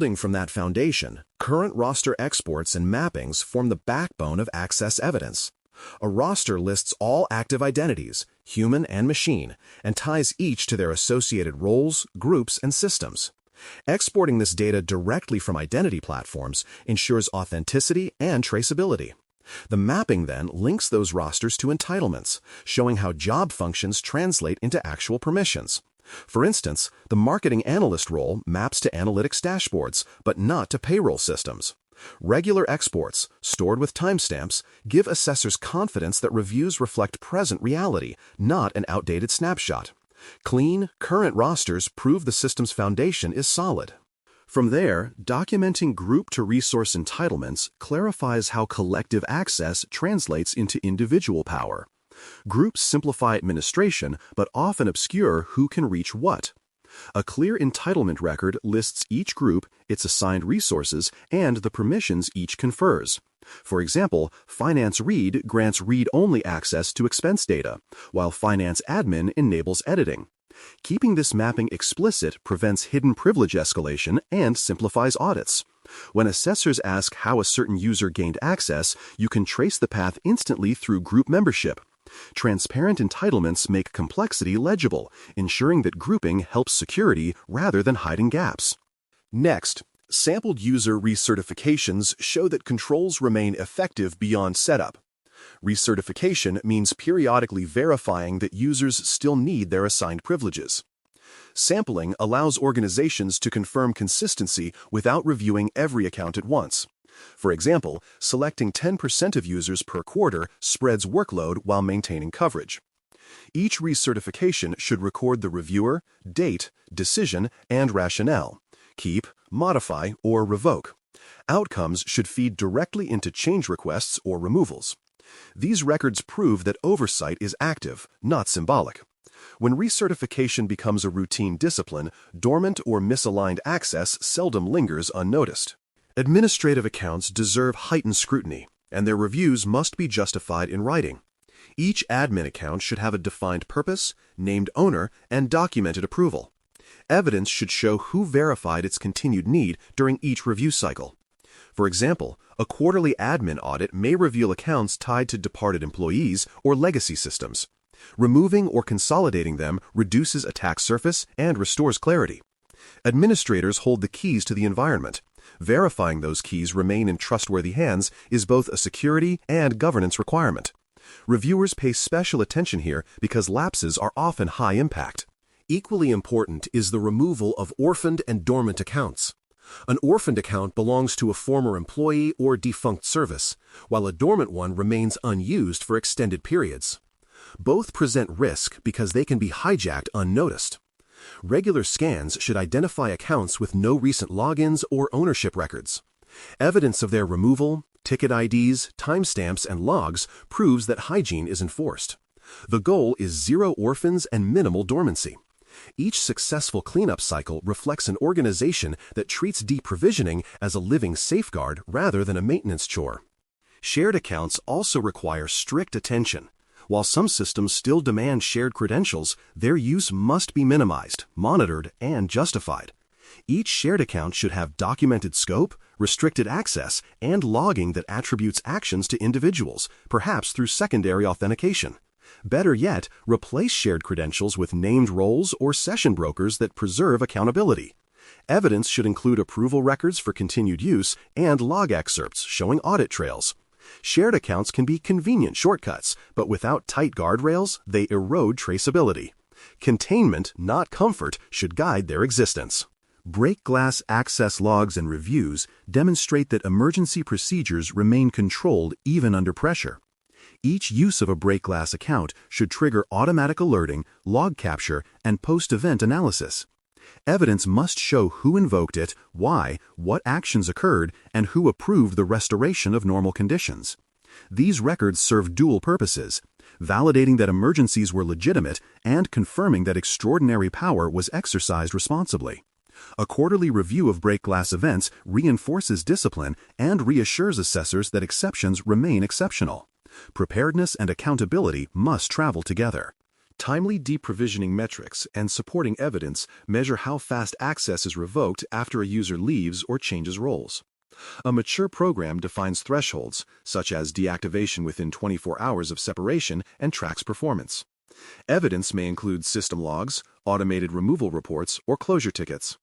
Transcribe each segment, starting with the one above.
Building from that foundation, current roster exports and mappings form the backbone of access evidence. A roster lists all active identities, human and machine, and ties each to their associated roles, groups, and systems. Exporting this data directly from identity platforms ensures authenticity and traceability. The mapping then links those rosters to entitlements, showing how job functions translate into actual permissions. For instance, the marketing analyst role maps to analytics dashboards, but not to payroll systems. Regular exports, stored with timestamps, give assessors confidence that reviews reflect present reality, not an outdated snapshot. Clean, current rosters prove the system's foundation is solid. From there, documenting group-to-resource entitlements clarifies how collective access translates into individual power. Groups simplify administration, but often obscure who can reach what. A clear entitlement record lists each group, its assigned resources, and the permissions each confers. For example, Finance Read grants read-only access to expense data, while Finance Admin enables editing. Keeping this mapping explicit prevents hidden privilege escalation and simplifies audits. When assessors ask how a certain user gained access, you can trace the path instantly through group membership. Transparent entitlements make complexity legible, ensuring that grouping helps security rather than hiding gaps. Next, sampled user recertifications show that controls remain effective beyond setup. Recertification means periodically verifying that users still need their assigned privileges. Sampling allows organizations to confirm consistency without reviewing every account at once. For example, selecting 10% of users per quarter spreads workload while maintaining coverage. Each recertification should record the reviewer, date, decision, and rationale. Keep, modify, or revoke. Outcomes should feed directly into change requests or removals. These records prove that oversight is active, not symbolic. When recertification becomes a routine discipline, dormant or misaligned access seldom lingers unnoticed. Administrative accounts deserve heightened scrutiny, and their reviews must be justified in writing. Each admin account should have a defined purpose, named owner, and documented approval. Evidence should show who verified its continued need during each review cycle. For example, a quarterly admin audit may reveal accounts tied to departed employees or legacy systems. Removing or consolidating them reduces attack surface and restores clarity. Administrators hold the keys to the environment. Verifying those keys remain in trustworthy hands is both a security and governance requirement. Reviewers pay special attention here because lapses are often high impact. Equally important is the removal of orphaned and dormant accounts. An orphaned account belongs to a former employee or defunct service, while a dormant one remains unused for extended periods. Both present risk because they can be hijacked unnoticed. Regular scans should identify accounts with no recent logins or ownership records. Evidence of their removal, ticket IDs, timestamps, and logs proves that hygiene is enforced. The goal is zero orphans and minimal dormancy. Each successful cleanup cycle reflects an organization that treats deprovisioning as a living safeguard rather than a maintenance chore. Shared accounts also require strict attention. While some systems still demand shared credentials, their use must be minimized, monitored, and justified. Each shared account should have documented scope, restricted access, and logging that attributes actions to individuals, perhaps through secondary authentication. Better yet, replace shared credentials with named roles or session brokers that preserve accountability. Evidence should include approval records for continued use and log excerpts showing audit trails. Shared accounts can be convenient shortcuts, but without tight guardrails, they erode traceability. Containment, not comfort, should guide their existence. Break glass access logs and reviews demonstrate that emergency procedures remain controlled even under pressure. Each use of a break glass account should trigger automatic alerting, log capture, and post-event analysis. Evidence must show who invoked it, why, what actions occurred, and who approved the restoration of normal conditions. These records serve dual purposes, validating that emergencies were legitimate and confirming that extraordinary power was exercised responsibly. A quarterly review of break glass events reinforces discipline and reassures assessors that exceptions remain exceptional. Preparedness and accountability must travel together. Timely deprovisioning metrics and supporting evidence measure how fast access is revoked after a user leaves or changes roles. A mature program defines thresholds, such as deactivation within 24 hours of separation, and tracks performance. Evidence may include system logs, automated removal reports, or closure tickets.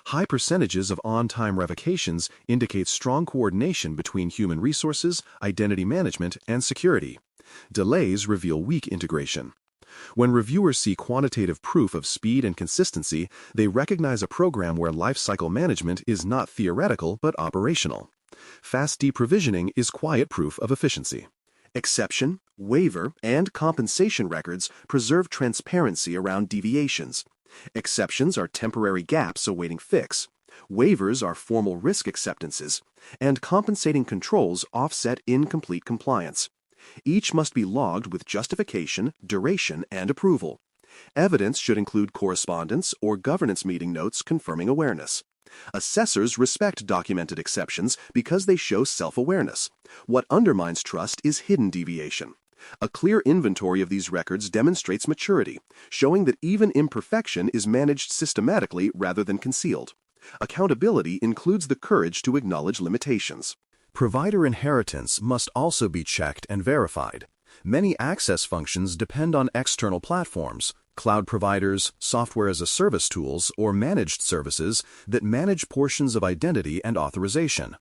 High percentages of on-time revocations indicate strong coordination between human resources, identity management, and security. Delays reveal weak integration. When reviewers see quantitative proof of speed and consistency, they recognize a program where lifecycle management is not theoretical but operational. Fast deprovisioning is quiet proof of efficiency. Exception, waiver, and compensation records preserve transparency around deviations. Exceptions are temporary gaps awaiting fix. Waivers are formal risk acceptances, and compensating controls offset incomplete compliance. Each must be logged with justification, duration, and approval. Evidence should include correspondence or governance meeting notes confirming awareness. Assessors respect documented exceptions because they show self-awareness. What undermines trust is hidden deviation. A clear inventory of these records demonstrates maturity, showing that even imperfection is managed systematically rather than concealed. Accountability includes the courage to acknowledge limitations. Provider inheritance must also be checked and verified. Many access functions depend on external platforms, cloud providers, software-as-a-service tools, or managed services that manage portions of identity and authorization.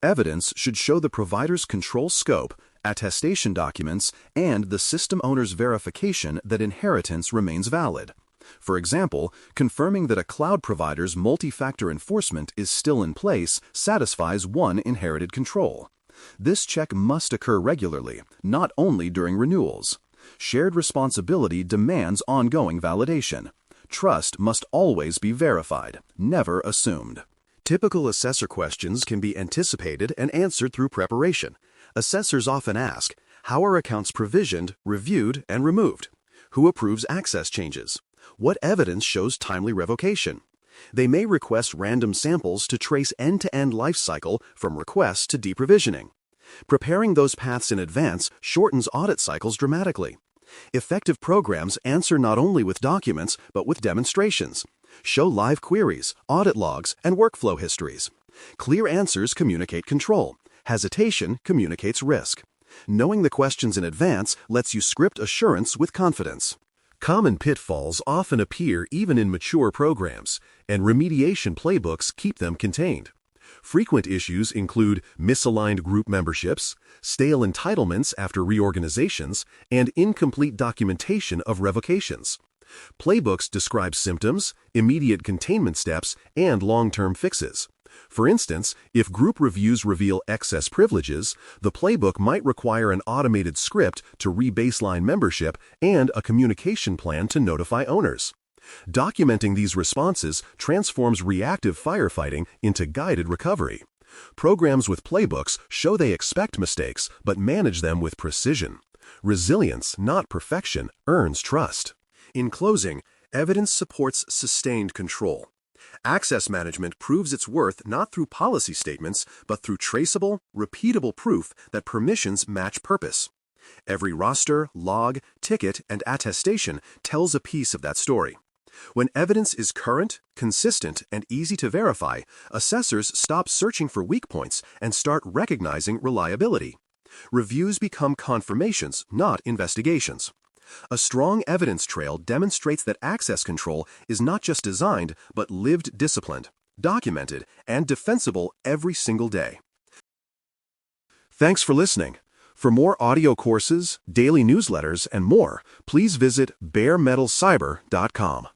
Evidence should show the provider's control scope, attestation documents, and the system owner's verification that inheritance remains valid. For example, confirming that a cloud provider's multi-factor enforcement is still in place satisfies one inherited control. This check must occur regularly, not only during renewals. Shared responsibility demands ongoing validation. Trust must always be verified, never assumed. Typical assessor questions can be anticipated and answered through preparation. Assessors often ask, how are accounts provisioned, reviewed, and removed? Who approves access changes? What evidence shows timely revocation? They may request random samples to trace end-to-end life cycle from request to deprovisioning. Preparing those paths in advance shortens audit cycles dramatically. Effective programs answer not only with documents, but with demonstrations. Show live queries, audit logs, and workflow histories. Clear answers communicate control. Hesitation communicates risk. Knowing the questions in advance lets you script assurance with confidence. Common pitfalls often appear even in mature programs, and remediation playbooks keep them contained. Frequent issues include misaligned group memberships, stale entitlements after reorganizations, and incomplete documentation of revocations. Playbooks describe symptoms, immediate containment steps, and long-term fixes. For instance, if group reviews reveal excess privileges, the playbook might require an automated script to re-baseline membership and a communication plan to notify owners. Documenting these responses transforms reactive firefighting into guided recovery. Programs with playbooks show they expect mistakes but manage them with precision. Resilience, not perfection, earns trust. In closing, evidence supports sustained control. Access management proves its worth not through policy statements, but through traceable, repeatable proof that permissions match purpose. Every roster, log, ticket, and attestation tells a piece of that story. When evidence is current, consistent, and easy to verify, assessors stop searching for weak points and start recognizing reliability. Reviews become confirmations, not investigations. A strong evidence trail demonstrates that access control is not just designed, but lived disciplined, documented, and defensible every single day. Thanks for listening. For more audio courses, daily newsletters, and more, please visit DailyCyber.News.